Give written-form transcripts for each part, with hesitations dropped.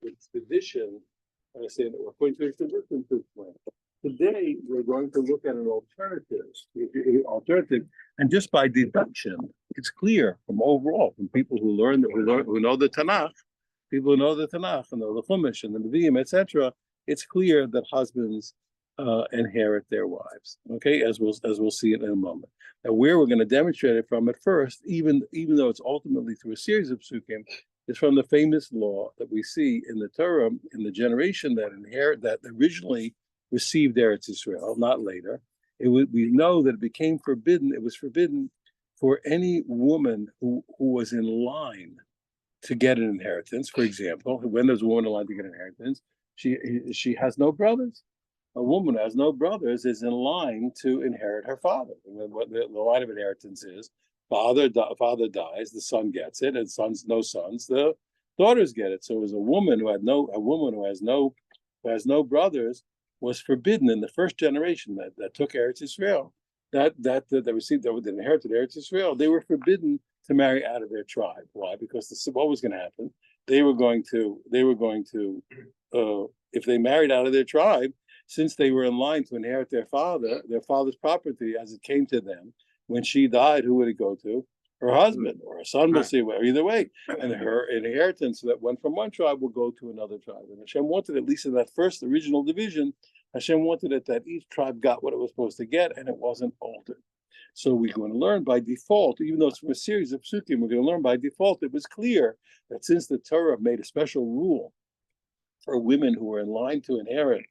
expedition, I say that we're going to expedition to explain. Today, we're going to look at an alternative, and just by deduction, it's clear from overall, from people who know the Tanakh, people who know the Tanakh and know the Chumash and the Nevi'im, etc. It's clear that husbands inherit their wives. Okay, as we'll see it in a moment. Now, where we're going to demonstrate it from at first, even though it's ultimately through a series of psukim, is from the famous law that we see in the Torah in the generation that originally received Eretz Israel, not later. We know that it became forbidden. It was forbidden for any woman who was in line to get an inheritance. For example, when there's a woman in line to get an inheritance, she has no brothers. A woman who has no brothers is in line to inherit her father. What the line of inheritance is: father dies, the son gets it, and no sons, the daughters get it. So, as a woman who has no brothers was forbidden in the first generation that took Eretz Israel, that inherited Eretz Israel. They were forbidden to marry out of their tribe. Why? Because what was going to happen? They were going to if they married out of their tribe, since they were in line to inherit their father's property as it came to them. When she died, who would it go to? Her husband or her son. We'll see. Either way, and her inheritance that went from one tribe will go to another tribe. And Hashem wanted, at least in that first original division, Hashem wanted it that each tribe got what it was supposed to get, and it wasn't altered. So we're going to learn by default, even though it's from a series of psukim, we're going to learn by default. It was clear that since the Torah made a special rule for women who were in line to inherit,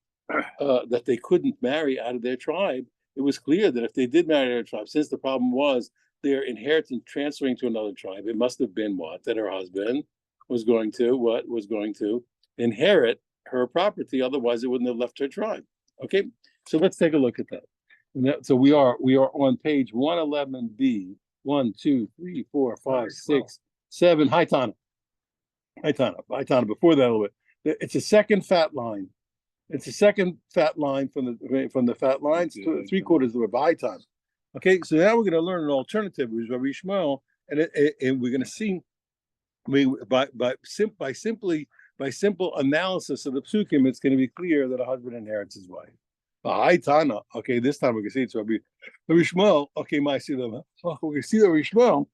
that they couldn't marry out of their tribe, it was clear that if they did marry their tribe, since the problem was their inheritance transferring to another tribe, it must have been that her husband was going to inherit her property. Otherwise, it wouldn't have left her tribe. Okay, so let's take a look at that. So we are on page 111b. 1, 2, 3, 4, 5, 6, 7. Hi, Tana. Before that, a little bit. It's a second fat line. It's a second fat line from the fat lines to 3/4 of the Baha'i time. Okay, so now we're going to learn an alternative, which is Rabbi Shmuel, and we're going to see by simple analysis of the psukim, it's going to be clear that a husband inherits his wife. Baha'i Tana. Okay, this time we can see it's Rabbi Shmuel. Okay, we see that Rabbi Shmuel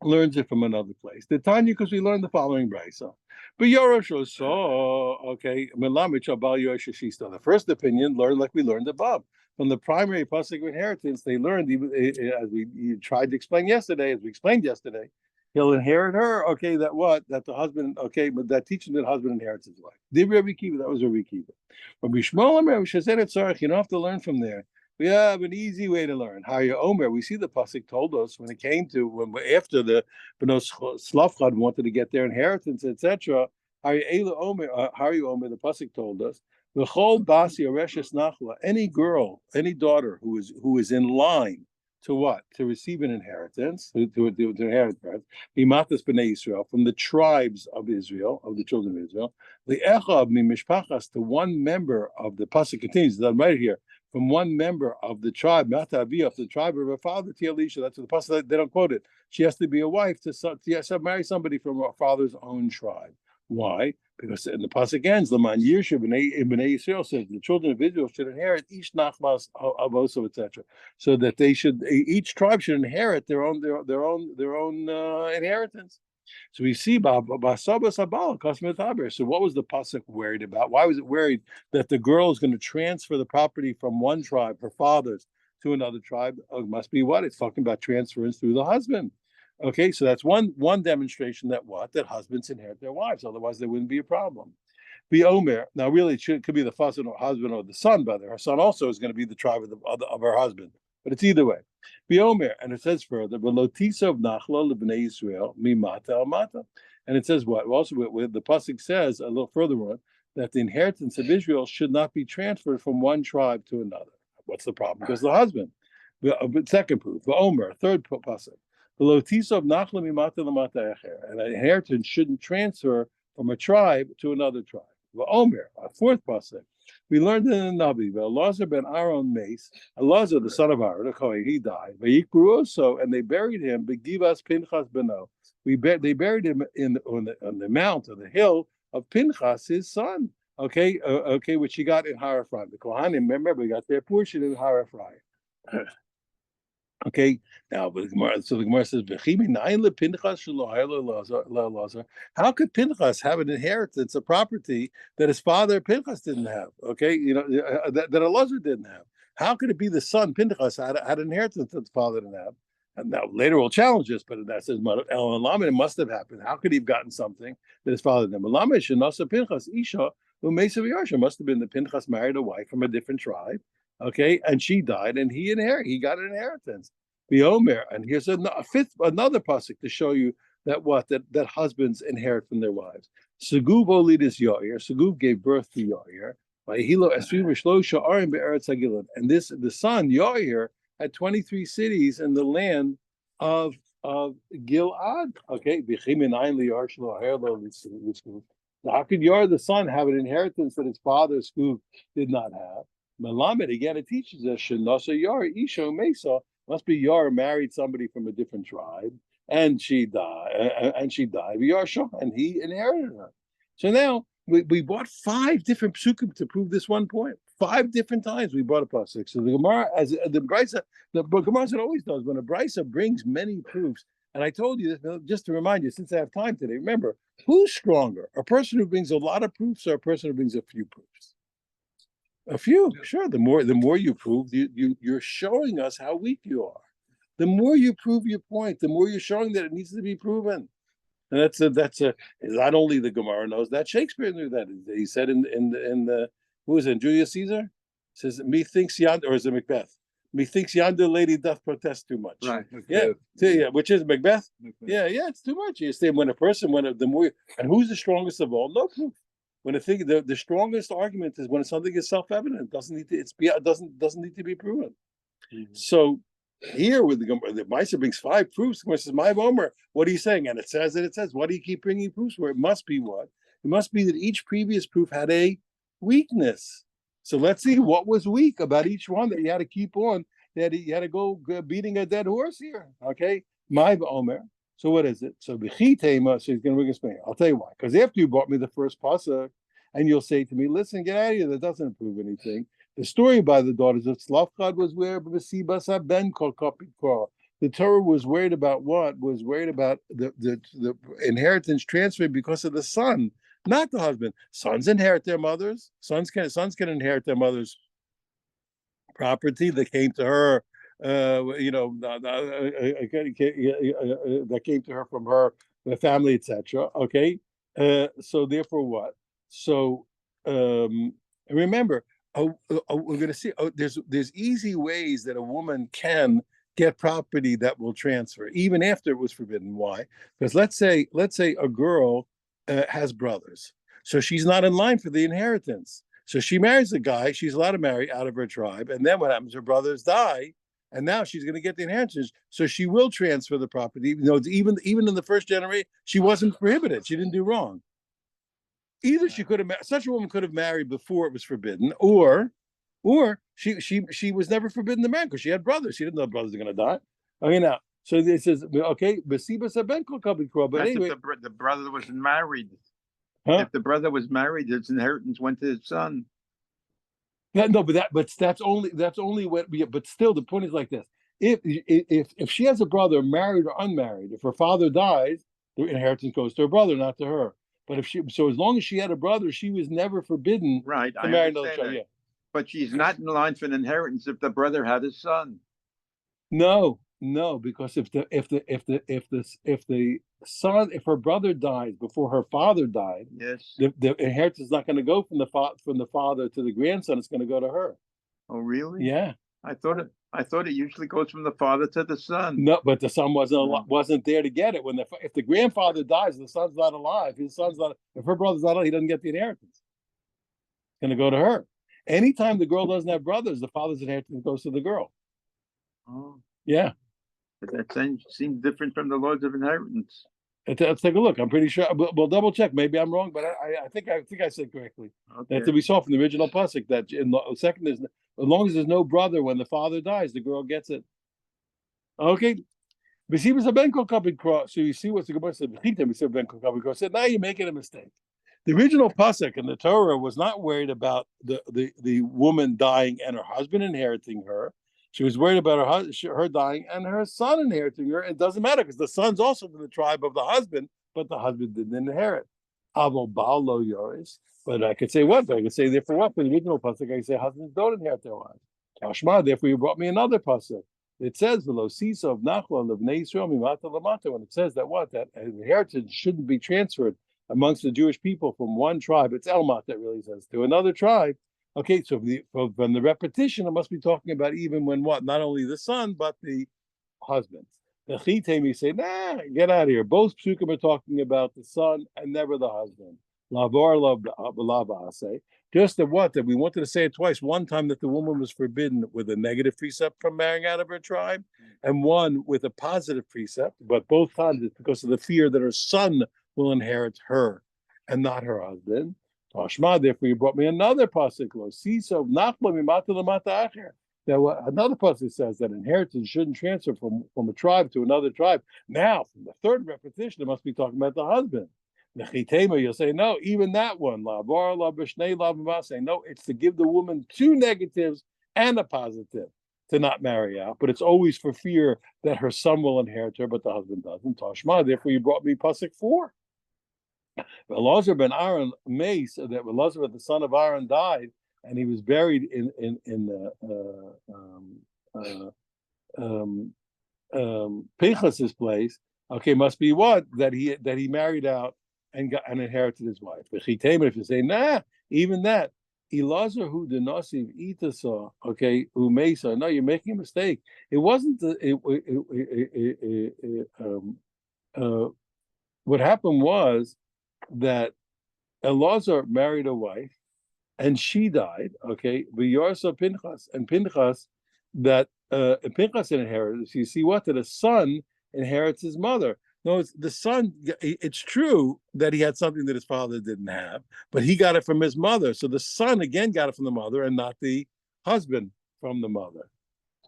learns it from another place. The Tanya, because we learned the following brayso. But Yorosho saw, okay, the first opinion learned like we learned above. From the primary pasuk of inheritance, they learned, as we tried to explain yesterday, he'll inherit her, okay, that the husband, okay, but that teaching that husband inherits his wife. Did Rabbi Kiva, that was Rabbi Kiva. Rabbi Shmuel, you don't have to learn from there. We have an easy way to learn. Harya Omer, we see the pasuk told us when it came to after the Benos Slavchad wanted to get their inheritance, etc. Harya Omer, the pasuk told us, the whole basi areshes nachla, any girl, any daughter who is in line to what? To receive an inheritance, to inherit parents, bimatas b'nei Israel, from the tribes of Israel, of the children of Israel, the echav mi mishpachas, to one member of the pasuk continues, that right here, from one member of the tribe, Mata Aviyah, of the tribe of her father, Tialisha. That's what the pasuk, they don't quote it. She has to be a wife to marry somebody from her father's own tribe. Why? Because in the pasuk ends, Laman Yirshu b'nei Yisrael says the children of Israel should inherit each nachmas avoso, etc. So that each tribe should inherit their own inheritance. So we see so what was the pasuk worried about? Why was it worried that the girl is going to transfer the property from one tribe, her father's, to another tribe? It must be what? It's talking about transference through the husband. Okay, so that's one demonstration that husbands inherit their wives, otherwise there wouldn't be a problem. The Omer, now really it could be the husband or the son, brother. Her son also is going to be the tribe of her husband, but it's either way. The Omer, and it says further, Velotisa of Nachla lebnei Israel mimata al mata, and it says what? Also, the pasuk says a little further on that the inheritance of Israel should not be transferred from one tribe to another. What's the problem? Because the husband. Second proof, the Omer, third pasuk. And an inheritance shouldn't transfer from a tribe to another tribe. Omer, a fourth pasuk. We learned in the Navi, Elazar ben Aaron Mace, Elazar, the son of Aaron, the Kohen, he died. And they buried him, Begivas Pinchas Beno. They buried him on the mount, on the hill of Pinchas, his son. Okay, which he got in Har Ephraim. The Kohanim, remember, we got their portion in Har Ephraim. Okay, now but the Gemara says, how could Pinchas have an inheritance, a property that his father Pinchas didn't have? Okay, that Elazar didn't have. How could it be the son Pinchas had an inheritance that the father didn't have? And now later we'll challenge this, but that says it must have happened. How could he have gotten something that his father didn't? Pinchas Isha must have been that Pinchas married a wife from a different tribe. Okay, and she died, and he got an inheritance. The Omer, and here's another pasuk to show you that husbands inherit from their wives. Seguv olidis Yair. Seguv gave birth to Yair. And the son Yair had 23 cities in the land of Gilad. Okay, how could Yair the son have an inheritance that his father Seguv did not have? Malamed, again, it teaches us Shenasa Yar Isha Mesa must be Yar married somebody from a different tribe, and she died, and he inherited her. So now we bought 5 different psukim to prove this one point. 5 different times we brought a pasuk. So the Gemara, as the Brisa, the Gemara always does when a Brisa brings many proofs. And I told you this just to remind you, since I have time today. Remember, who's stronger? A person who brings a lot of proofs, or a person who brings a few proofs? A few, sure. The more you prove, you're showing us how weak you are. The more you prove your point, the more you're showing that it needs to be proven. And that's not only the Gemara knows that, Shakespeare knew that. He said in the who is it, Julius Caesar? Says, methinks yonder, or is it Macbeth? Methinks yonder lady doth protest too much. Right. Yeah, which is Macbeth. Yeah, it's too much. You say the more, and who's the strongest of all? No proof. When the strongest argument is when something is self-evident, doesn't need to be proven. Mm-hmm. So here with the Meiser brings 5 proofs. The says, "My Omer, what are you saying?" And it says, "What do you keep bringing proofs for?" It must be what? It must be that each previous proof had a weakness. So let's see what was weak about each one that you had to keep on. That you had to go beating a dead horse here. Okay, my Omer. So what is it? So b'chitema. So he's going to explain. I'll tell you why. Because after you brought me the first pasuk, and you'll say to me, "Listen, get out of here. That doesn't prove anything." The story by the daughters of Tzlafchad was where b'sibas ben kol kapikor. The Torah was worried about what? Was worried about the inheritance transfer because of the son, not the husband. Sons inherit their mothers. Sons can inherit their mother's property that came to her. That came to her from her family, etc. Okay, so therefore, what? So remember, we're going to see. There's easy ways that a woman can get property that will transfer, even after it was forbidden. Why? Because let's say a girl has brothers, so she's not in line for the inheritance. So she marries a guy she's allowed to marry out of her tribe, and then what happens? Her brothers die. And now she's going to get the inheritance, so she will transfer the property. Even in the first generation, she wasn't prohibited. She didn't do wrong. Either she could have such a woman could have married before it was forbidden, or she was never forbidden to marry because she had brothers. She didn't know brothers are going to die. Okay, now so it says okay, but anyway, if the brother wasn't married, if the brother was married, his inheritance went to his son. No, but that's only what. But still, the point is like this: if she has a brother, married or unmarried, if her father dies, the inheritance goes to her brother, not to her. But as long as she had a brother, she was never forbidden to marry another child. Yeah. But she's not in line for an inheritance if the brother had a son. No, because if her brother dies before her father died, yes, the inheritance is not going to go from the father to the grandson. It's going to go to her. Oh, really? Yeah. I thought it usually goes from the father to the son. No, but the son wasn't there to get it. If the grandfather dies, the son's not alive. His son's not. If her brother's not alive, he doesn't get the inheritance. It's going to go to her. Anytime the girl doesn't have brothers, the father's inheritance goes to the girl. Oh. Yeah. But that seems different from the laws of inheritance. Let's take a look. I'm pretty sure. We'll double check. Maybe I'm wrong, but I think I said correctly. Okay. That we saw from the original pasuk that in the second is as long as there's no brother when the father dies, the girl gets it. Okay. So you see what's the Gemara said. Said now you're making a mistake. The original pasuk in the Torah was not worried about the woman dying and her husband inheriting her. She was worried about her dying and her son inheriting her. It doesn't matter because the son's also from the tribe of the husband, but the husband didn't inherit. Avo Baal lo yoris. But I could say what? I could say therefore what? For the original pasuk, I could say husbands don't inherit their wives. Tashma, therefore you brought me another pasuk. It says the losisa of Nachla of Israel mimata lamata. When it says that what? That inheritance shouldn't be transferred amongst the Jewish people from one tribe. It's Elmat that really says to another tribe. Okay, so from the repetition, it must be talking about even when what? Not only the son, but the husband. The Chitemi say, nah, get out of here. Both psukim are talking about the son and never the husband. Just that what? That we wanted to say it twice. One time that the woman was forbidden with a negative precept from marrying out of her tribe, and one with a positive precept. But both times it's because of the fear that her son will inherit her and not her husband. Tashma, therefore you brought me another pasuk. Another pasuk says that inheritance shouldn't transfer from a tribe to another tribe. Now, from the third repetition, it must be talking about the husband. You'll say, no, even that one. Say, no, it's to give the woman two negatives and a positive to not marry out, but it's always for fear that her son will inherit her, but the husband doesn't. Tashma, therefore you brought me pasuk 4. Elazar ben Aaron Mace, that Elazar, the son of Aaron, died, and he was buried in Pinchas's place. Okay, must be what? That he married out and inherited his wife. If you say, nah, even that. Elazar who denosiv itasa, okay, who mesa. No, you're making a mistake. It wasn't what happened was that Elazar married a wife and she died, okay, V'yorsa Pinchas, and Pinchas, that Pinchas inherited. So you see what? That a son inherits his mother. No, it's the son. It's true that he had something that his father didn't have, but he got it from his mother. So the son again got it from the mother and not the husband from the mother.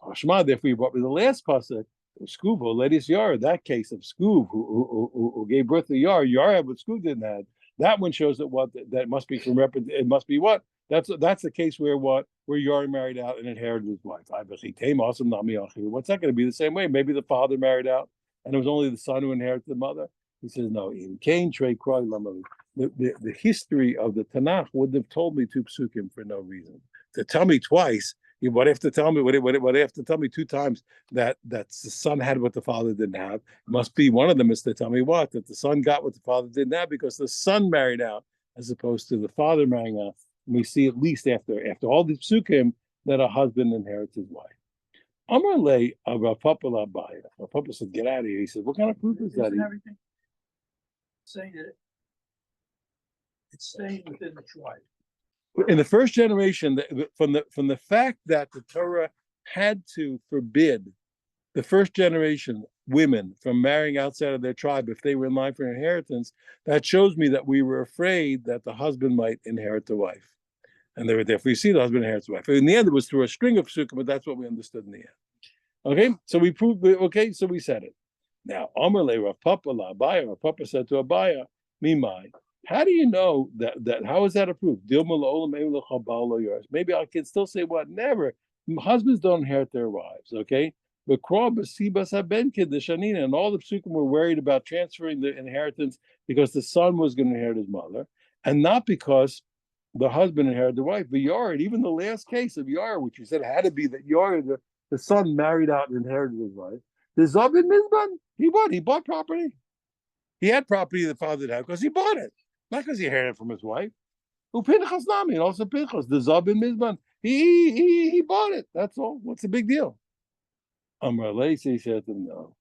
Tashma, therefore you brought me the last pasuk, Skuvo, ladies Yar, that case of Skuv, who gave birth to Yar had what Skuv didn't have. That one shows that what that must be from it must be what? That's the case where Yar married out and inherited his wife. What's that going to be the same way? Maybe the father married out and it was only the son who inherited the mother. He says, no, in Cain, Trey, Kroy, the history of the Tanakh wouldn't have told me two psukim for no reason. To tell me twice, what have to tell me? What have to tell me two times that the son had what the father didn't have? It must be one of them is to tell me what? That the son got what the father didn't have because the son married out as opposed to the father marrying out. And we see at least after all these psukim that a husband inherits his wife. Amar lei Rav Papa Labaya. Rav Papa said, "Get out of here." He said, "What kind of proof is that?" Everything saying that it's staying within the tribe. In the first generation, from the fact that the Torah had to forbid the first generation women from marrying outside of their tribe if they were in line for inheritance, that shows me that we were afraid that the husband might inherit the wife. And they were there. If we see the husband inherits the wife. In the end, it was through a string of psukim, but that's what we understood in the end. Okay, so we proved. Okay, so we said it. Now, Amarle Rav Papa la Abaya. Rav Papa said to Abaya, "Mimai, how do you know that? How is that approved? Maybe I can still say what? Never. Husbands don't inherit their wives. Okay, but and all the psukim were worried about transferring the inheritance because the son was going to inherit his mother, and not because the husband inherited the wife. But Yar, even the last case of Yar, which you said had to be that Yar, the son married out and inherited his wife. The Zabin Mizban, he bought property. He had property the father had because he bought it, not because he inherited it from his wife. Who Pinchas Nami, and also Pinchas, the Zabin Mizban, he bought it. That's all. What's the big deal? Amar Leisi said to him, no.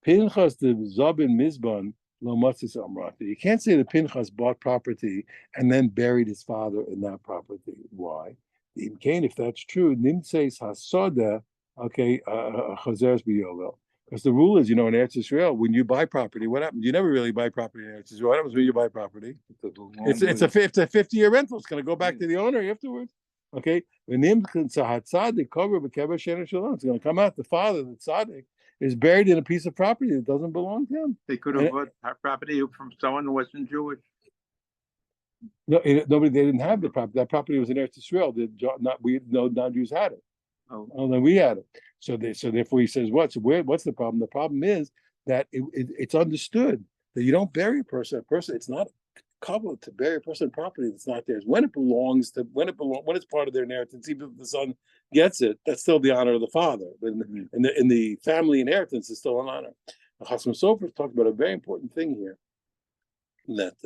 Pinchas the Zabin Mizban. You can't say that Pinchas bought property and then buried his father in that property. Why? If that's true, Nimtseis Hasoda, okay, Chazeres B'Yovel. Because the rule is, in Eretz Israel, when you buy property, what happens? You never really buy property in Eretz Israel. What happens when you buy property? It's a 50-year rental. It's going to go back to the owner afterwards. Okay, it's going to come out. The father, the tzaddik, is buried in a piece of property that doesn't belong to him. They could have bought property from someone who wasn't Jewish. No, nobody. They didn't have the property. That property was in Eretz Israel. No non-Jews had it. Oh, Oh, then we had it. So therefore he says, what? So what's the problem? The problem is that it's understood that you don't bury a person. It's not covered to bury a person property that's not theirs. When when it's part of their inheritance, even if the son gets it, that's still the honor of the father. In the family inheritance is still an honor. Chasam Sofer talked about a very important thing here, that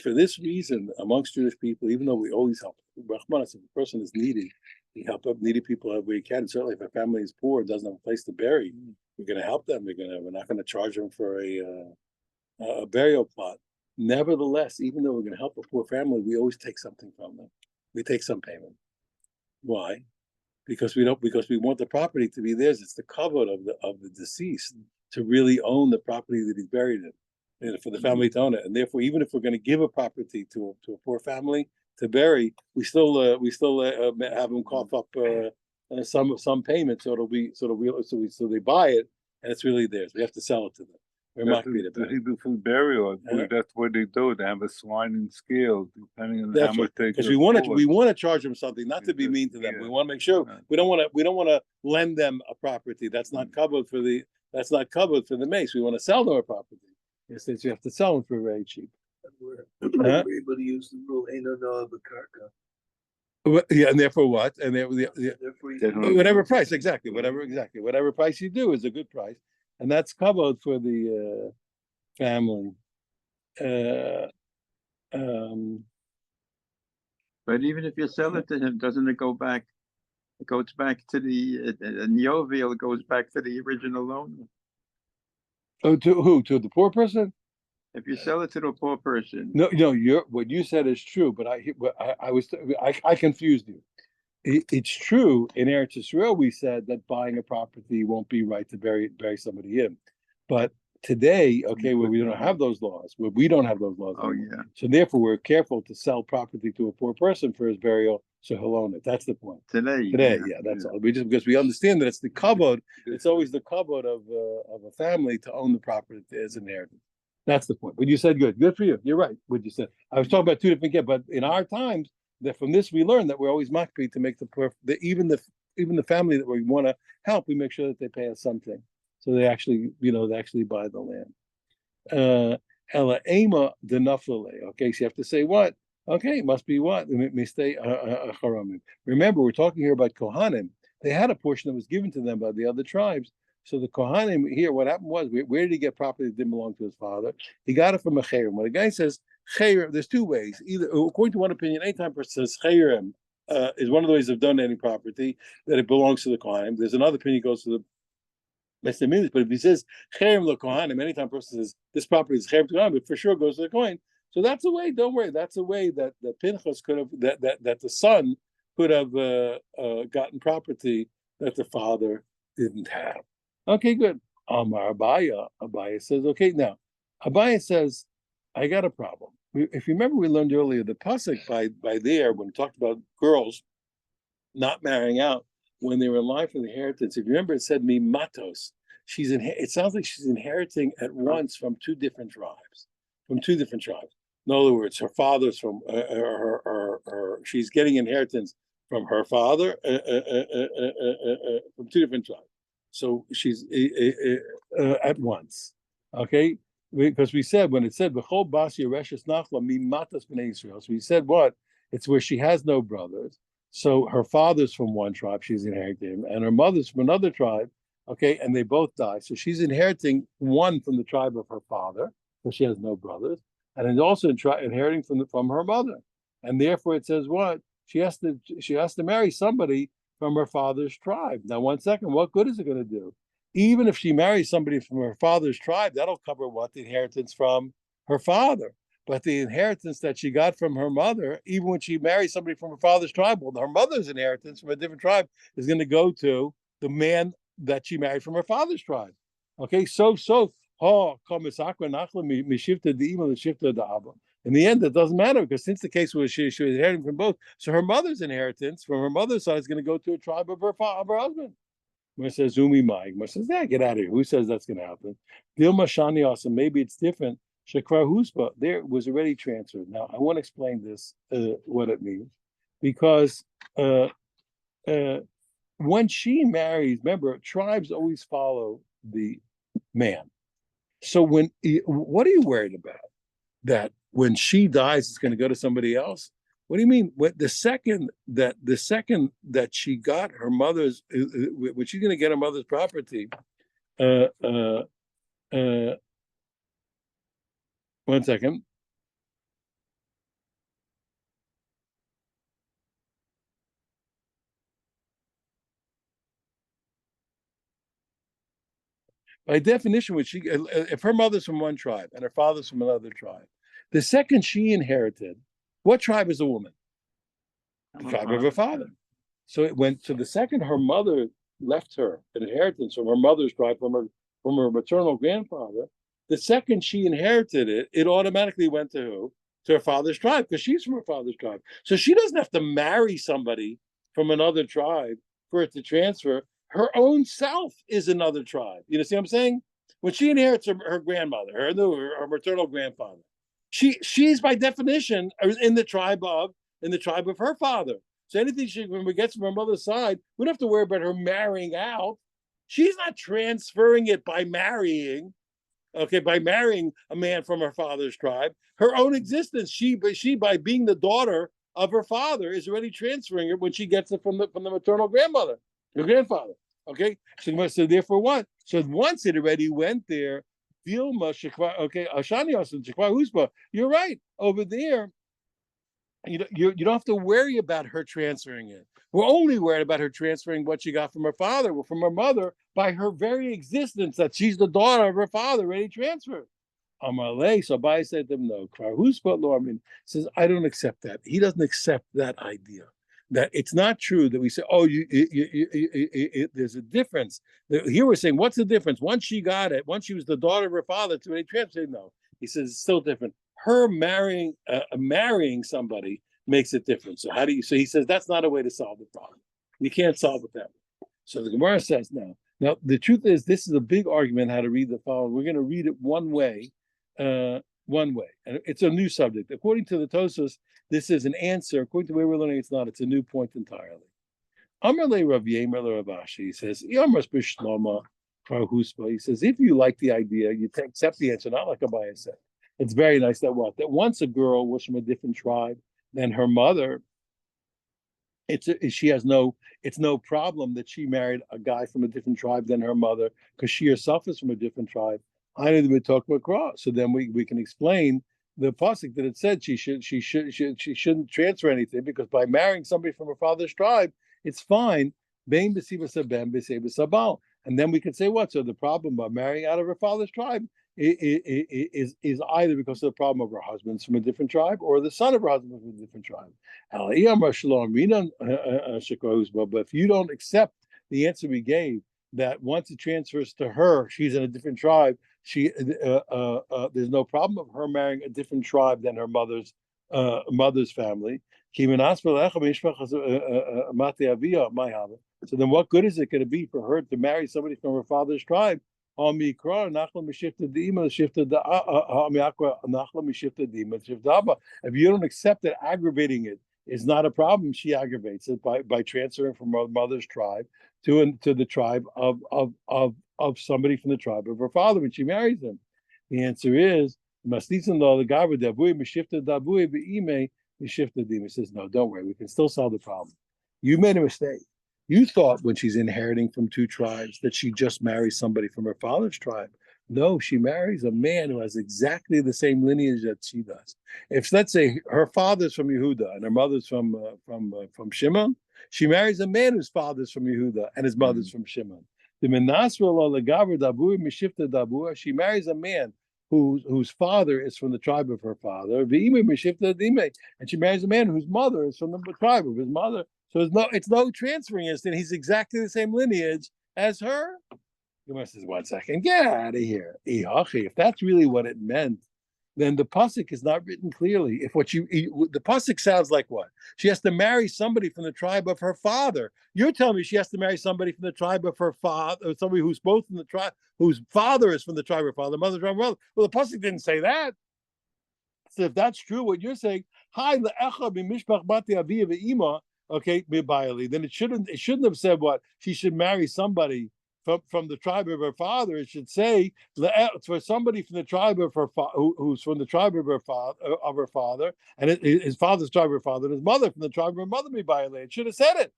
for this reason, amongst Jewish people, even though we always help, if a person is needy, we help up needy people however we can. Certainly, if a family is poor, doesn't have a place to bury, we're going to help them. We're not going to charge them for a burial plot. Nevertheless, even though we're going to help a poor family, we always take something from them. We take some payment. Why? Because we want the property to be theirs. It's the covenant of the deceased to really own the property that he's buried in, and for the family to own it. And therefore, even if we're going to give a property to a poor family to bury, we still have them cough up some payment, so they buy it and it's really theirs. We have to sell it to them. The Hebrew food burial, that's what they do. They have a sliding scale depending on how much they. Because we want to charge them something, not to be mean to them. We want to make sure we don't want to lend them a property that's not covered for the mace. We want to sell them a property. Instead, you have to sell them for very cheap. We're able to use the rule ain't no karka. Yeah, and therefore what? And Therefore, whatever price, exactly. Whatever price you do is a good price, and that's covered for the family. but even if you sell it to him, doesn't it go back? It goes back to in Yovel, it goes back to the original owner. Oh, to who? To the poor person? If you sell it to the poor person, No, what you said is true, but I confused you. It's true in Eretz Israel. We said that buying a property won't be right to bury somebody in, but today, where we don't have those laws, oh yeah. So therefore, we're careful to sell property to a poor person for his burial, so he'll own it. That's the point. Today, that's all. Because we understand that it's the kavod. It's always the kavod of a family to own the property as inheritance. That's the point. But you said good for you. You're right. What you said. I was talking about two different kids, but in our times, that from this we learn that we're always makpi to make even the family that we want to help, we make sure that they pay us something, so they actually buy the land. Ela ema denaflele. Okay, so you have to say what? Okay, it must be what? Remember, we're talking here about Kohanim. They had a portion that was given to them by the other tribes. So the Kohanim here, what happened was, where did he get property that didn't belong to his father? He got it from a chayrim. When a guy says chayrim, there's two ways. Either, according to one opinion, anytime a person says chayrim is one of the ways of donating property, that it belongs to the Kohanim. There's another opinion goes to the Mesdaminis, but if he says chayrim the Kohanim, anytime a person says this property is chayrim to Kohanim, it for sure goes to the Kohen. So that's a way. Don't worry. That's a way that Pinchas could have that the son could have gotten property that the father didn't have. Okay, good. Amar Abaya. Abaya says, okay, now Abaya says, I got a problem. If you remember, we learned earlier the pasuk by there when we talked about girls not marrying out when they were alive for the inheritance. If you remember, it said me matos. It sounds like she's inheriting at once from two different tribes. In other words, her father's from she's getting inheritance from her father from two different tribes. So she's at once, okay? Because we said when it said b'chol bas yereshes nachla mi matas b'nei Israel. So we said what? It's where she has no brothers. So her father's from one tribe, she's inheriting him, and her mother's from another tribe, okay? And they both die. So she's inheriting one from the tribe of her father, because she has no brothers, and is also inheriting from her mother. And therefore, it says what? She has to marry somebody from her father's tribe. Now, 1 second, what good is it going to do? Even if she marries somebody from her father's tribe, that'll cover what? The inheritance from her father. But the inheritance that she got from her mother, even when she marries somebody from her father's tribe, well, her mother's inheritance from a different tribe is going to go to the man that she married from her father's tribe. Okay, in the end, it doesn't matter, because since the case was she was inheriting from both, so her mother's inheritance from her mother's side is going to go to a tribe of her husband. Gemara says, "Umi Mai." Gemara says, "Yeah, get out of here. Who says that's going to happen?" Dilma Shani also. Maybe it's different. Shekvar Huspa, there was already transferred. Now, I want to explain this, what it means, because uh, uh, when she marries, remember, tribes always follow the man. So what are you worried about? That when she dies, it's going to go to somebody else? What do you mean? What the second that she got her mother's, when she's going to get her mother's property, uh, uh, uh, one second. By definition, when if her mother's from one tribe and her father's from another tribe, the second she inherited, what tribe is a woman? The tribe of her father. So it went to the second her mother left her an inheritance from her mother's tribe, from her maternal grandfather. The second she inherited it, it automatically went to who? To her father's tribe, because she's from her father's tribe. So she doesn't have to marry somebody from another tribe for it to transfer. Her own self is another tribe. You see what I'm saying? When she inherits her grandmother, her maternal grandfather, she's by definition in the tribe of her father. So anything when we get from her mother's side, we don't have to worry about her marrying out. She's not transferring it by marrying. Okay, by marrying a man from her father's tribe, her own existence, she by being the daughter of her father is already transferring it when she gets it from the maternal grandmother, her grandfather. Okay, so therefore what? So once it already went there, Dilma Shekwa. Okay, Ashani Asan Shekwa Husba. You're right over there. You don't have to worry about her transferring it. We're only worried about her transferring what she got from her father, from her mother, by her very existence that she's the daughter of her father, already transferred. Amalei, so Abai said to him, no, who's but Lorman says, I don't accept that. He doesn't accept that idea. That it's not true that we say, oh, there's a difference. Here we're saying, what's the difference? Once she got it, once she was the daughter of her father, to a transfer. No, he says it's still different. Her marrying somebody makes it different. So how do you? So he says that's not a way to solve the problem. You can't solve it that way. So the Gemara says now. Now the truth is, this is a big argument how to read the following. We're going to read it one way, and it's a new subject. According to the Tosfos, this is an answer. According to where we're learning, it's not. It's a new point entirely. Amarle Rav Yemer Rav Ashi, he says, Yamras Bishlama Huspa. He says, if you like the idea, you accept the answer, not like Abaya said. It's very nice that once a girl was from a different tribe than her mother, it's no problem that she married a guy from a different tribe than her mother because she herself is from a different tribe. I need to talk about. So then we can explain the pasuk that it said she shouldn't transfer anything because by marrying somebody from her father's tribe, it's fine. And then we could say what? So the problem by marrying out of her father's tribe is either because of the problem of her husband's from a different tribe or the son of her husband from a different tribe. But if you don't accept the answer we gave, that once it transfers to her, she's in a different tribe. There's no problem of her marrying a different tribe than her mother's family. So then, what good is it going to be for her to marry somebody from her father's tribe? If you don't accept that aggravating it is not a problem, she aggravates it by transferring from her mother's tribe to the tribe of somebody from the tribe of her father when she marries him. The answer is he says, no, don't worry, we can still solve the problem. You made a mistake. You thought when she's inheriting from two tribes that she just marries somebody from her father's tribe. No, she marries a man who has exactly the same lineage that she does. If, let's say, her father's from Yehuda and her mother's from Shimon, she marries a man whose father's from Yehuda and his mother's from Shimon. She marries a man whose father is from the tribe of her father, and she marries a man whose mother is from the tribe of his mother. So it's no transferring instant. He's exactly the same lineage as her. Gemara says, 1 second, get out of here. If that's really what it meant, then the pasuk is not written clearly. If the pasuk sounds like what? She has to marry somebody from the tribe of her father. You're telling me she has to marry somebody from the tribe of her father, or somebody who's both from the tribe, whose father is from the tribe of her father, mother tribe of her mother. Well, the pasuk didn't say that. So if that's true, what you're saying, hi le'echa b'mishpach bati aviya ve'ima, okay, then it shouldn't have said what she should marry somebody from the tribe of her father. It should say for somebody from the tribe of her who's from the tribe of her father, and his father's tribe of her father, and his mother from the tribe of her mother. It should have said it.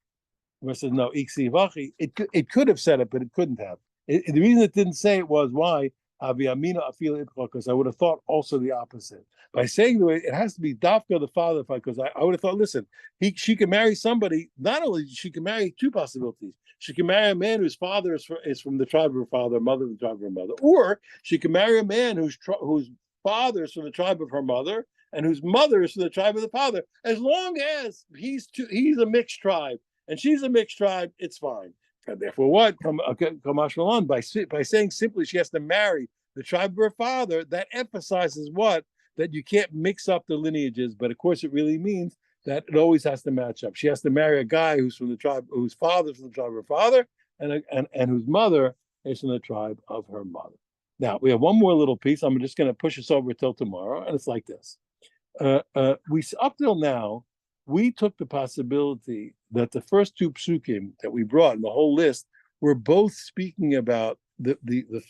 Where says no, it could have said it, but it couldn't have. The reason it didn't say it was why because I would have thought also the opposite. By saying the way it has to be Dafka the father, because I would have thought, listen, she can marry somebody. Not only she can marry two possibilities. She can marry a man whose father is from the tribe of her father, mother from the tribe of her mother, or she can marry a man whose father is from the tribe of her mother and whose mother is from the tribe of the father. As long as he's a mixed tribe and she's a mixed tribe, it's fine. And therefore, what? By saying simply she has to marry the tribe of her father, that emphasizes what? That you can't mix up the lineages, but of course it really means that it always has to match up. She has to marry a guy who's from the tribe, whose father is from the tribe of her father, and whose mother is from the tribe of her mother. Now, we have one more little piece. I'm just going to push us over till tomorrow, and it's like this. We up till now, we took the possibility that the first two psukim that we brought in the whole list were both speaking about the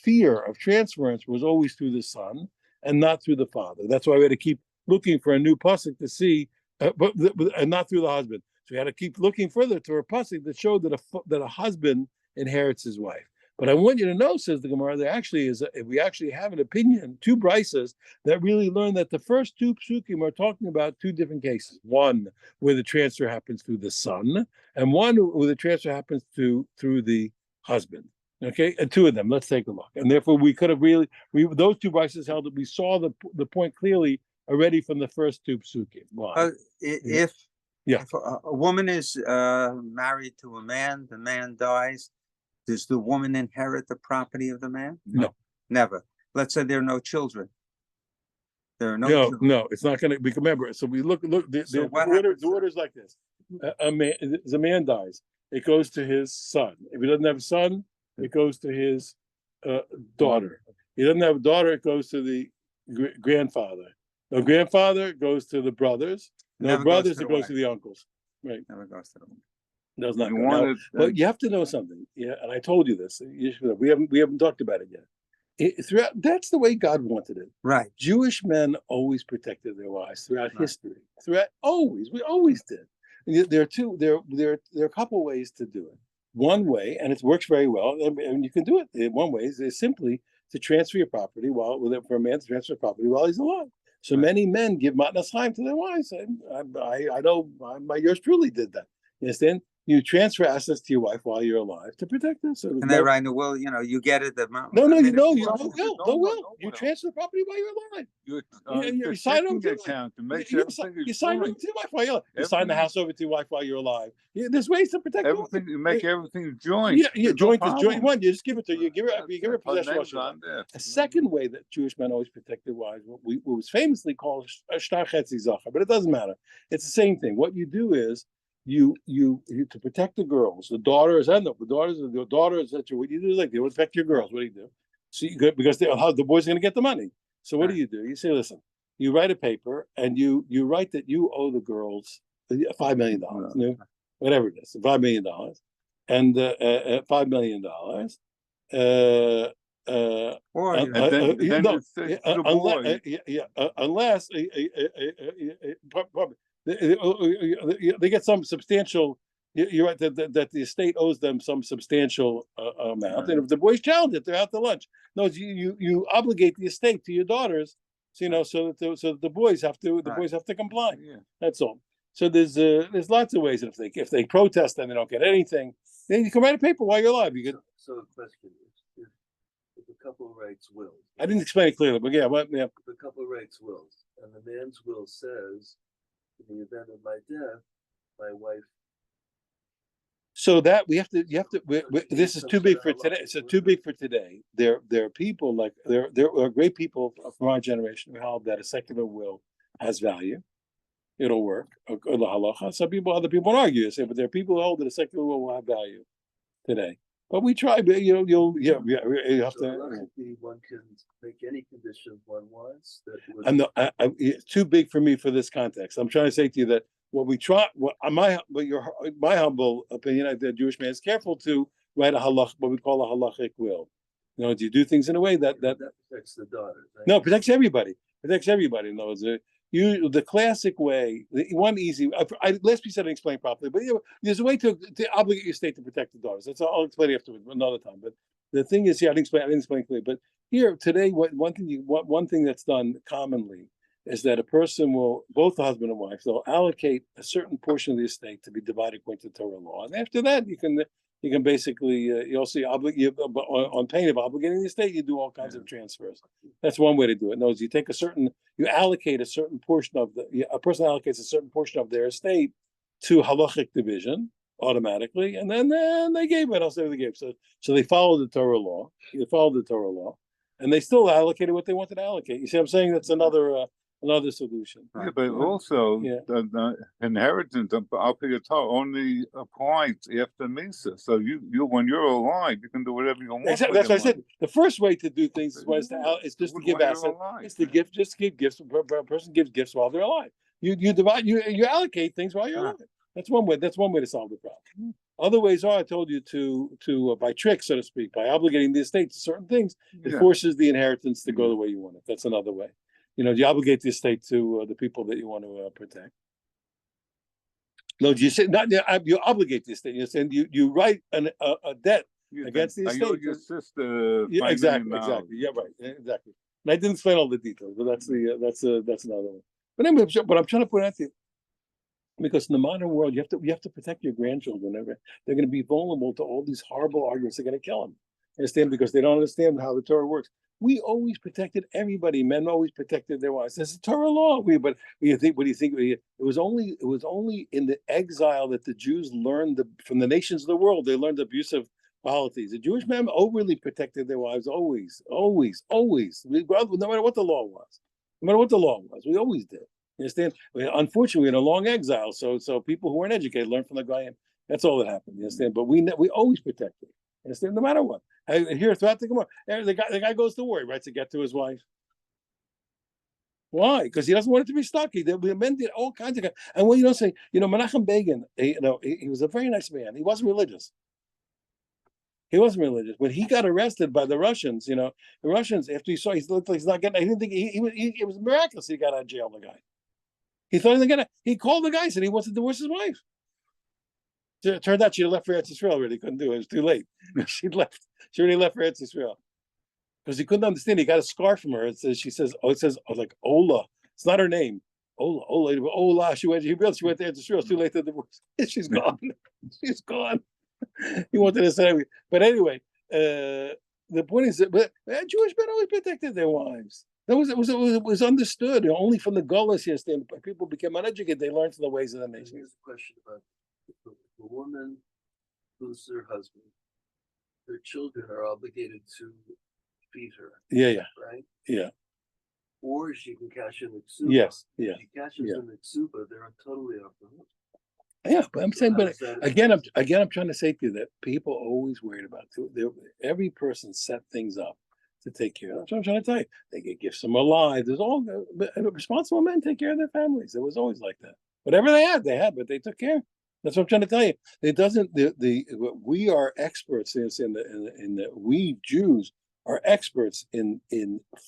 fear of transference was always through the son and not through the father. That's why we had to keep looking for a new pasuk to see, and not through the husband. So we had to keep looking further to a pasuk that showed that a husband inherits his wife. But I want you to know, says the Gemara, there actually is, we actually have an opinion, two brises that really learn that the first two psukim are talking about two different cases. One where the transfer happens through the son, and one where the transfer happens through the husband. Okay, and two of them. Let's take a look. And therefore, we could have those two brises held that we saw the point clearly already from the first two psukim. Why? If a woman is married to a man, the man dies. Does the woman inherit the property of the man? No. Never. Let's say there are no children. There are no children. No, it's not going to be. Remember, so we look. The order's like this: a man dies, it goes to his son. If he doesn't have a son, it goes to his daughter. He doesn't have a daughter, it goes to the grandfather. The grandfather goes to the brothers. No brothers, it goes to the uncles. Right. Never goes to the wife. Does not go. Now, but you have to know something. Yeah, and I told you this. We haven't talked about it yet. That's the way God wanted it. Right. Jewish men always protected their wives throughout history. We always did. There are a couple ways to do it. One way, and it works very well, and you can do it. One way is simply to transfer your property for a man to transfer property while he's alive. So many men give matnas chaim to their wives. I know yours truly did that. You understand? You transfer assets to your wife while you're alive to protect them. So and they write in the will, you get it. No will. You transfer the property while you're alive. You sign over to account to make sure you sign over to your wife while you're alive. You sign the house over to your wife while you're alive. There's ways to protect everything. You make everything joint. Yeah, joint is joint. One, you just give it to you. Give her possession. A second way that Jewish men always protect their wives, what was famously called shtar chetzi zachar, but it doesn't matter. It's the same thing. What you do is you to protect the girls, the daughters that what you do is like they protect your girls. What do you do? So because the boys are going to get the money. So what do? You say, listen, you write a paper and you write that you owe the girls $5 million, whatever it is, $5 million, and $5 million. Unless they get some substantial. You're right that the estate owes them some substantial amount, and if the boys challenge it, they're out to lunch. No, you obligate the estate to your daughters, so that the boys have to comply. Yeah. That's all. So there's lots of ways. And if they protest and they don't get anything, then you can write a paper while you're alive. So the question is, if a couple writes wills. I didn't explain it clearly, but yeah. If a couple writes wills, and the man's will says, in the event of my death, my wife. So that you have to. This is too big for today. So too big for today. There are people like there are great people from our generation who held that a secular will has value. It'll work. Or the halacha. Some people, other people won't argue. Say, but there are people who hold that a secular will have value today. But we try. But you have So to. logically, one can make any condition one wants that would. I'm not. It's too big for me for this context. I'm trying to say to you that what we try, my humble opinion, the Jewish man is careful to write a halach, what we call a halachic will. You know, do you do things in a way that Protects the daughter. Right? no protects everybody. Protects everybody. In other words, the classic way, one easy. Let's be said and explain properly. But there's a way to obligate your state to protect the daughters. That's I'll explain it afterwards another time. But the thing is, I didn't explain clearly. But here today, one thing that's done commonly is that a person will, both the husband and wife, they'll allocate a certain portion of the estate to be divided according to Torah law, and after that, you can basically you also on pain of obligating the estate, you do all kinds of transfers. That's one way to do it. No, you allocate a certain portion of a person allocates a certain portion of their estate to halachic division automatically, and then they gave it. I'll say they gave. So they followed the Torah law. They followed the Torah law, and they still allocated what they wanted to allocate. You see what I'm saying? That's another solution. Yeah, but also Yeah. the inheritance of Al Torah only applies after Misa. So you when you're alive, you can do whatever you want. Exactly. That's what I said. The first way to do things is just to give assets. It's to give, just give gifts. A person gives gifts while they're alive. You divide, you allocate things while you're alive. That's one way. That's one way to solve the problem. Other ways are, I told you, to by trick, so to speak, by obligating the estate to certain things, it forces the inheritance to go the way you want it. That's another way. You know, you obligate the estate to the people that you want to protect. No, you say not. You obligate the estate. You're saying you write a debt against the estate. I owe your sister. Yeah, exactly. Yeah, right. Exactly. And I didn't explain all the details, but that's another one. But anyway, but I'm trying to point out to you, because in the modern world, you have to protect your grandchildren. They're going to be vulnerable to all these horrible arguments. They're going to kill them. Understand? Because they don't understand how the Torah works. We always protected everybody. Men always protected their wives. This is Torah law. What do you think? It was only in the exile that the Jews learned from the nations of the world. They learned abusive policies. The Jewish men overly protected their wives. Always. No matter what the law was. No matter what the law was, we always did. You understand? Unfortunately, we're in a long exile. So people who weren't educated learn from the Goyim. That's all that happened. You understand? But we always protected. You understand? No matter what. I hear throughout the Gemara, the guy goes to war, he writes a get to his wife. Why? Because he doesn't want it to be stuck. The men did all kinds of. And what you don't say, Menachem Begin, he was a very nice man. He wasn't religious. When he got arrested by the Russians, the Russians, after he looked like he's not getting. He didn't think it was miraculous he got out of jail. The guy, he thought he called the guy, said he wants to divorce his wife. It turned out she had left for Eretz Yisrael already. Couldn't do it. It was too late. She already left for Eretz Yisrael because he couldn't understand. He got a scarf from her. It says like Ola. It's not her name. Ola. She went to Eretz Yisrael. It's too late to divorce. She's gone. She's gone. He wanted to say, but anyway, the point is that Jewish men always protected their wives. It was understood only from the Gullahs. Yes, people became uneducated. They learned from the ways of the nation. Here's a question about the woman who's her husband. Her children are obligated to feed her. Yeah. Right? Yeah. Or she can cash in the ksuba. Yes. Yeah. If she cashes in the ksuba, they're totally off the hook. Yeah, but I'm saying, again, I'm trying to say to you that people always worried about every person set things up to take care of. That's what I'm trying to tell you. They get gifts from alive. There's all responsible men take care of their families. It was always like that. Whatever they had, but they took care. That's what I'm trying to tell you. It doesn't. We are experts we Jews are experts in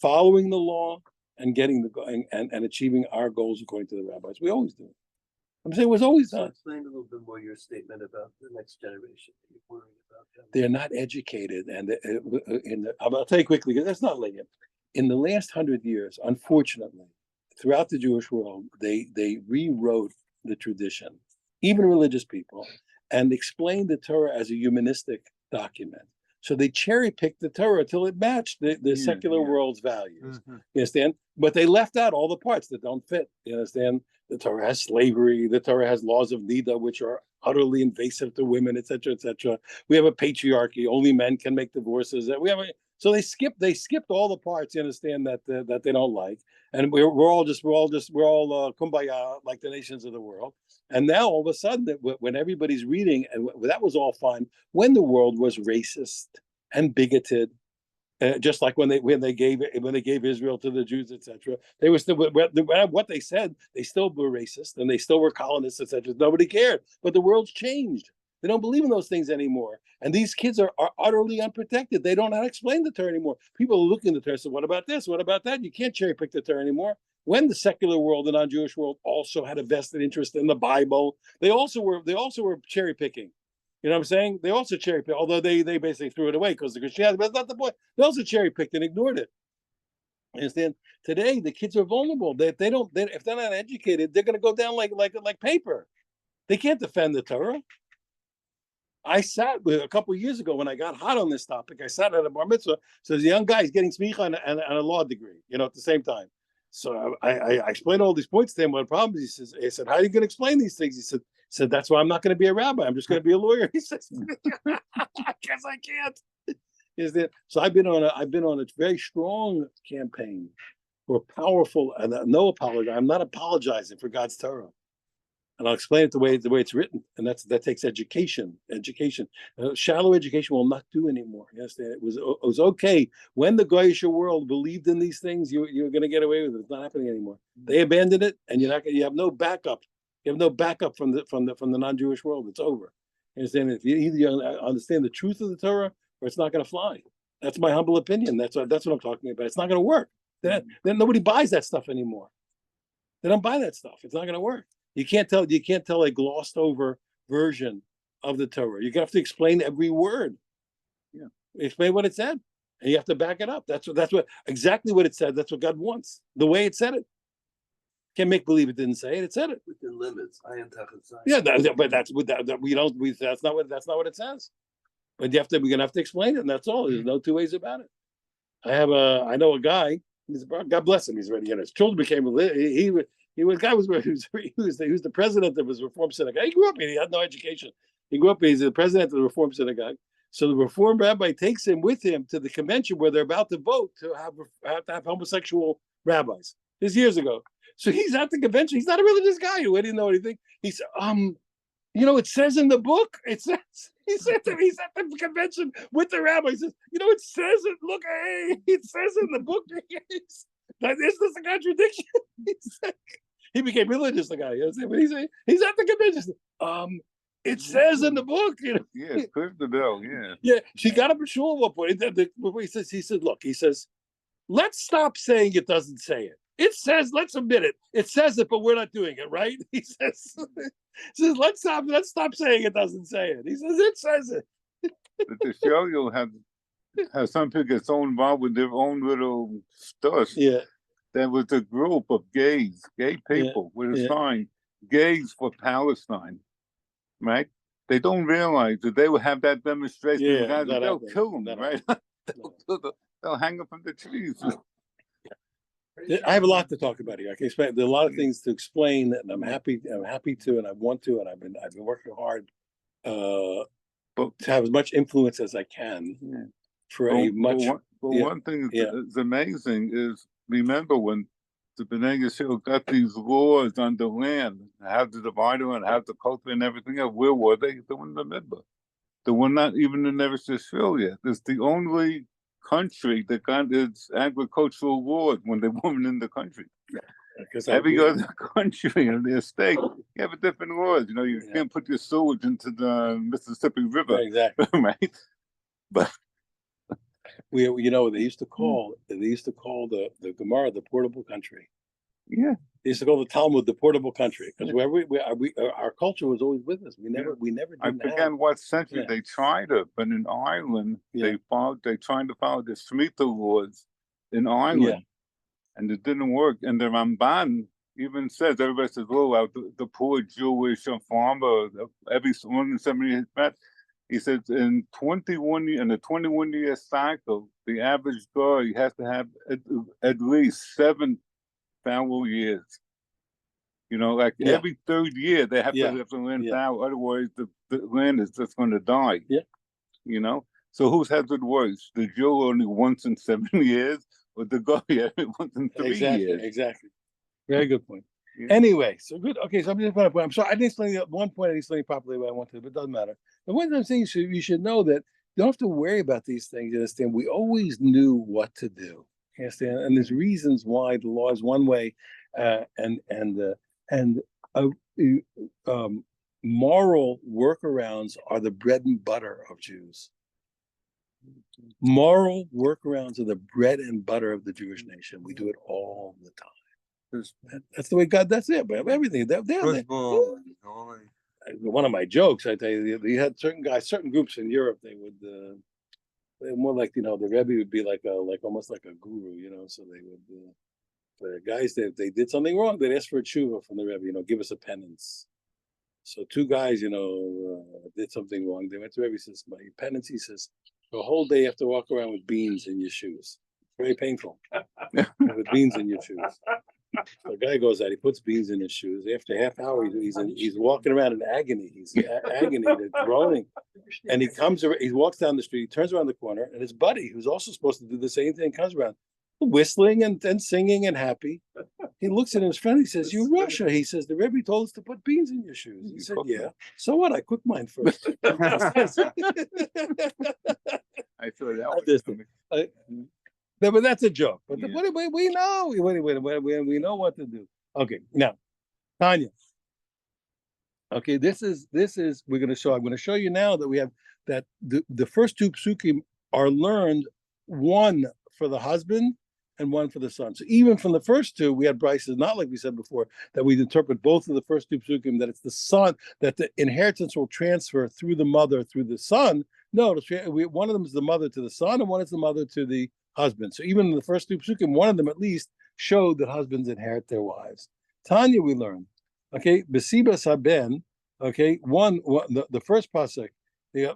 following the law and getting and achieving our goals according to the rabbis. We always do. I'm saying it was always done. Explain a little bit more your statement about the next generation. You're worried about them. They're not educated, and I'll tell you quickly because that's not late yet. In the last 100 years, unfortunately, throughout the Jewish world, they rewrote the tradition, even religious people, and explained the Torah as a humanistic document. So they cherry picked the Torah till it matched the secular world's values. Mm-hmm. You understand? But they left out all the parts that don't fit. You understand? The Torah has slavery. The Torah has laws of nida, which are utterly invasive to women, etc., etc. We have a patriarchy. Only men can make divorces. So they skipped all the parts. You understand that they don't like, and we're all kumbaya like the nations of the world. And now all of a sudden, when everybody's reading, and that was all fine when the world was racist and bigoted. Just like when they gave Israel to the Jews, etc. They were still what they said. They still were racist and they still were colonists, etc. Nobody cared. But the world's changed. They don't believe in those things anymore. And these kids are utterly unprotected. They don't know how to explain the Torah anymore. People are looking at the Torah and say, "What about this? What about that?" You can't cherry pick the Torah anymore. When the secular world, the non-Jewish world, also had a vested interest in the Bible, they also were cherry picking. You know what I'm saying? They also cherry picked, although they basically threw it away because of Christianity. But that's not the point. They also cherry picked and ignored it. You understand? Today, the kids are vulnerable. If they're not educated, they're going to go down like paper. They can't defend the Torah. I sat with a couple of years ago when I got hot on this topic. I sat at a bar mitzvah. So there's a young guy, he's getting smicha and a law degree, at the same time. So I explained all these points to him. What the problem is, he said, "How are you going to explain these things?" He said, "That's why I'm not going to be a rabbi. I'm just going to be a lawyer." He says, "I guess I can't." Is that so? I've been on a very strong campaign for powerful and no apology. I'm not apologizing for God's Torah, and I'll explain it the way it's written. And that takes education. Shallow education will not do anymore. You understand? It was okay when the Goyish world believed in these things. You're going to get away with it. It's not happening anymore. They abandoned it, and you have no backup. You have no backup from the non-Jewish world. It's over. You understand? If you understand the truth of the Torah, or it's not going to fly. That's my humble opinion. That's what I'm talking about. It's not going to work. Then nobody buys that stuff anymore. They don't buy that stuff. It's not going to work. You can't tell a glossed over version of the Torah. You have to explain every word. Yeah, explain what it said, and you have to back it up. That's what exactly what it said. That's what God wants. The way it said it. Can't make believe it didn't say it. It said it within limits. I am Yeah, but that's that's not what it says. But we're gonna have to explain it, and that's all. There's no two ways about it. I know a guy. God bless him. He's already in his children became he was the president of his Reform synagogue. He grew up and he had no education. He's the president of the Reform synagogue. So the Reform rabbi takes him with him to the convention where they're about to vote to have homosexual rabbis. This years ago. So he's at the convention. He's not a religious guy who didn't know anything. He said, it says in the book. It says he's at the convention with the rabbi. He says, it says it. Look, hey, it says in the book. Is this a contradiction? He became religious, the guy. But he's at the convention. It says in the book. Yeah, click the bell. Yeah. Yeah, she got up at shul at one point. He said, look, let's stop saying it doesn't say it. It says, let's admit it. It says it, but we're not doing it, right? He says, let's stop saying it doesn't say it. He says, it says it. But to show you how some people get so involved with their own little stuff. Yeah. There was a group of gay people with a sign, gays for Palestine, right? They don't realize that they will have that demonstration. Yeah, they'll kill them, right? They'll hang them from the trees. I have a lot to talk about here. There are a lot of things to explain, and I'm happy to, and I want to, and I've been working hard, but to have as much influence as I can for a much. One thing that's amazing is remember when the Bnei Yisrael got these laws on the land, how to divide it and how to cultivate and everything else. Where were they? They were in the Midbar. They were not even in Eretz Yisrael yet. It's the only country that got its agricultural laws when they weren't in the country. Because every other country in their state, you have a different laws. You can't put your sewage into the Mississippi River. Exactly. Right. But they used to call the Gemara the portable country. Yeah. They used to call the Talmud the portable country because our culture was always with us. We never. I forget what century they tried it, but in Ireland they tried to follow the Shemitah laws in Ireland, and it didn't work. And the Ramban even says, everybody says, "Oh, the poor Jewish farmer, every 170 met." He says in the 21-year cycle, the average guy has to have at least 7 fallow years. You know, like Yeah. every third year they have Yeah. to have the land Yeah. down, otherwise the land is just going to die. Yeah. You know, so whose has it worse? The Jew only once in 7 years, or the guy every once in 3 Exactly, years? exactly. Very good point. Yeah. Anyway, so good. Okay, so I'm just point. I'm sorry, I didn't explain the one point. I didn't explain properly what I wanted, but it doesn't matter. The one thing I'm saying is you should know that you don't have to worry about these things. You understand? We always knew what to do. You understand? And there's reasons why the law is one way, and uh, moral workarounds are the bread and butter of Jews. Moral workarounds are the bread and butter of the Jewish nation. We do it all the time. That's the way God. That's it. But everything. Football and all that. One of my jokes, I tell you, you had certain guys, certain groups in Europe. They would, they're more like the Rebbe would be like almost like a guru, So they would, the guys they did something wrong, they'd ask for a tshuva from the Rebbe, give us a penance. So two guys, did something wrong. They went to the Rebbe. He says, my penance. He says, the whole day you have to walk around with beans in your shoes. Very painful. With beans in your shoes. So the guy goes out, he puts beans in his shoes. After half hour, he's walking around in agony. He's agony, groaning. And he walks down the street, he turns around the corner, and his buddy, who's also supposed to do the same thing, comes around, whistling and singing and happy. He looks at his friend, he says, "You're Russia." He says, "The Rebbe told us to put beans in your shoes." He said, "Yeah. So what? I cooked mine first." I thought that was coming. But that's a joke. But Yeah. we know. We know what to do. Okay, now, Tanya. Okay, this is I'm going to show you now that we have that the first two psukim are learned, one for the husband and one for the son. So even from the first two, we had Bryce's, not like we said before, that we interpret both of the first two psukim, that it's the son, that the inheritance will transfer through the mother, through the son. No, one of them is the mother to the son, and one is the mother to the husband. So even in the first two psukim, one of them at least showed that husbands inherit their wives. Tanya, we learn, okay, Besibas haben, okay, the first pasuk,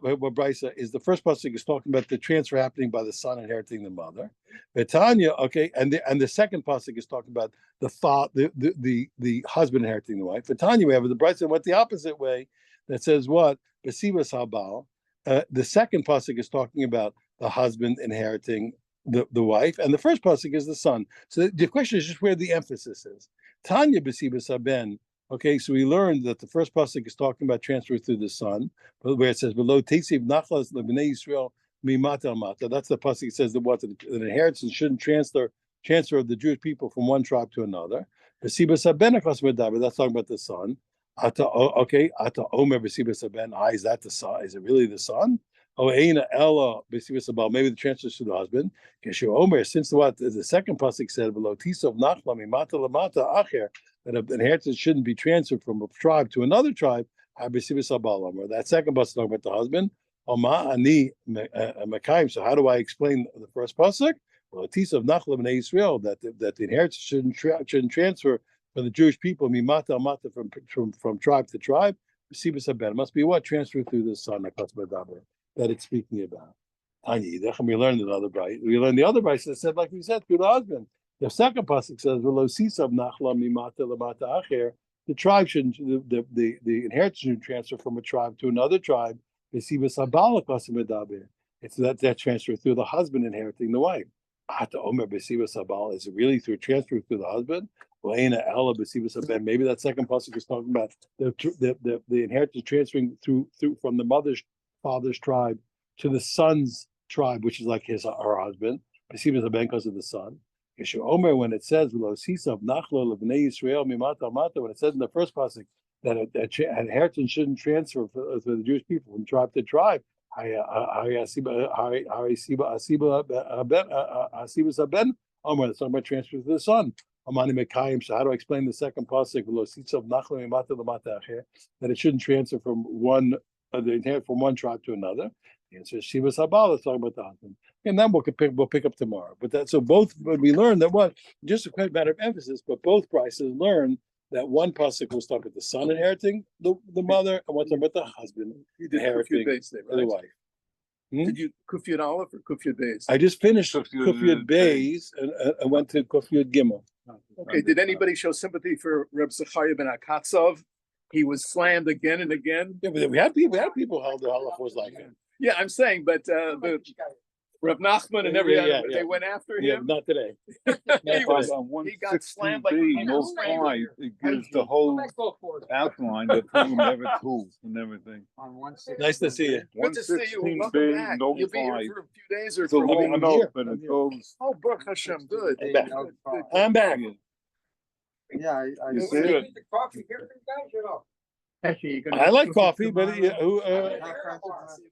what Bryce is the first pasuk is talking about the transfer happening by the son inheriting the mother. Tanya, okay, and the second pasuk is talking about the husband inheriting the wife. Tanya, we have the Bryce went the opposite way, that says what? Besibas habal. The second pasuk is talking about the husband inheriting the wife, and the first pasuk is the son. So the question is just where the emphasis is. Tanya Besibas haben. Okay, so we learned that the first pasuk is talking about transfer through the son, where it says below Tesiv Nachlas Lebnei Yisrael Mimata Mata. That's the pasuk that says that an inheritance shouldn't transfer of the Jewish people from one tribe to another. Besibas haben that's talking about the son. Ata Omer Besibas haben. Is that the son? Is it really the son? Ella Besibas habal. Maybe the transfer is to the husband. Keshu Omer, since the second pasuk said below Tisov Nachla Mimata Lamata Acher, that an inheritance shouldn't be transferred from a tribe to another tribe. That second pasuk talking about the husband. So how do I explain the first pasuk? Well, Tisov Nachla Bnei Yisrael, that the inheritance shouldn't transfer from the Jewish people, mimata mata, from tribe to tribe. It must be what? Transfer through the son, that it's speaking about. We learned another bright. We learned the other bright that said, like we said, through the husband. The second pasuk says, the tribe shouldn't, the inheritance shouldn't transfer from a tribe to another tribe. It's that transfer through the husband inheriting the wife. Is it really through transfer through the husband? Maybe that second pasuk is talking about the inheritance transferring through from the father's tribe to the son's tribe, which is like her husband. Because of the son. When it says when it says in the first pasuk that inheritance shouldn't transfer for the Jewish people from tribe to tribe, it's talking about transfer to the son. So how do I explain the second pasuk that it shouldn't transfer from from one tribe to another? The answer is Shivas Habal. Let's talk about the husband, and then we'll pick up tomorrow. But both we learned that just a quick matter of emphasis. But both prices learn that one pasuk was talking about the son inheriting the mother, and one talking about the husband inheriting the wife. Did you Kufyud Aleph or Kufyud Beis? I just finished Kufyud Beis and I went to Kufyud Gimel. Okay, did anybody show sympathy for Reb Zachariah ben Akatsov? He was slammed again and again. Yeah, but we had people held the halachos like him. Yeah, I'm saying, but the Reb Nachman and every Yeah, other, yeah, yeah. they went after Yeah, him. not today. He was, On he got slammed like 116B, no strangled. fight, it gives the whole outline, the film never tools and everything. On 160. Nice to see you. Good to see you. Welcome 116B, back. no You'll be here fight. for a few days or It's a for a week? long I'm note, here. but I'm it here. goes. Oh, Baruch Hashem, good. I'm back. Good, good. I'm back. Yeah, I You see see it. it? Actually, you're gonna I like cook it coffee, but tomorrow? who?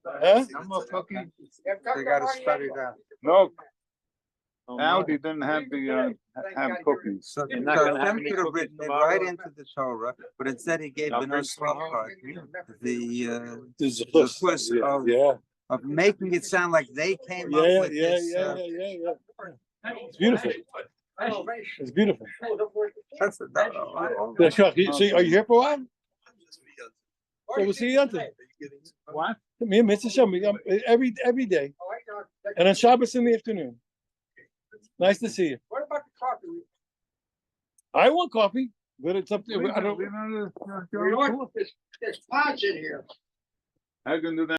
Huh? No more cooking? They gotta study that. No, Oh, Audi didn't have have cookies. So, You're not gonna have Tim any could have cookies written it tomorrow? right into the Torah, but instead he gave I'll the bring no part, the There's a the twist yeah, of yeah, of making it sound like they came up yeah, with yeah, this. yeah, yeah. It's beautiful. It's beautiful. That's Yeah, Chuck, so are you here for a while? So we'll see you on today. What? Me and Mr. Shum, every day, and on Shabbos in the afternoon. Nice to see you. What about the coffee? I want coffee, but it's up to you. I don't. There's pods in here. I can do that.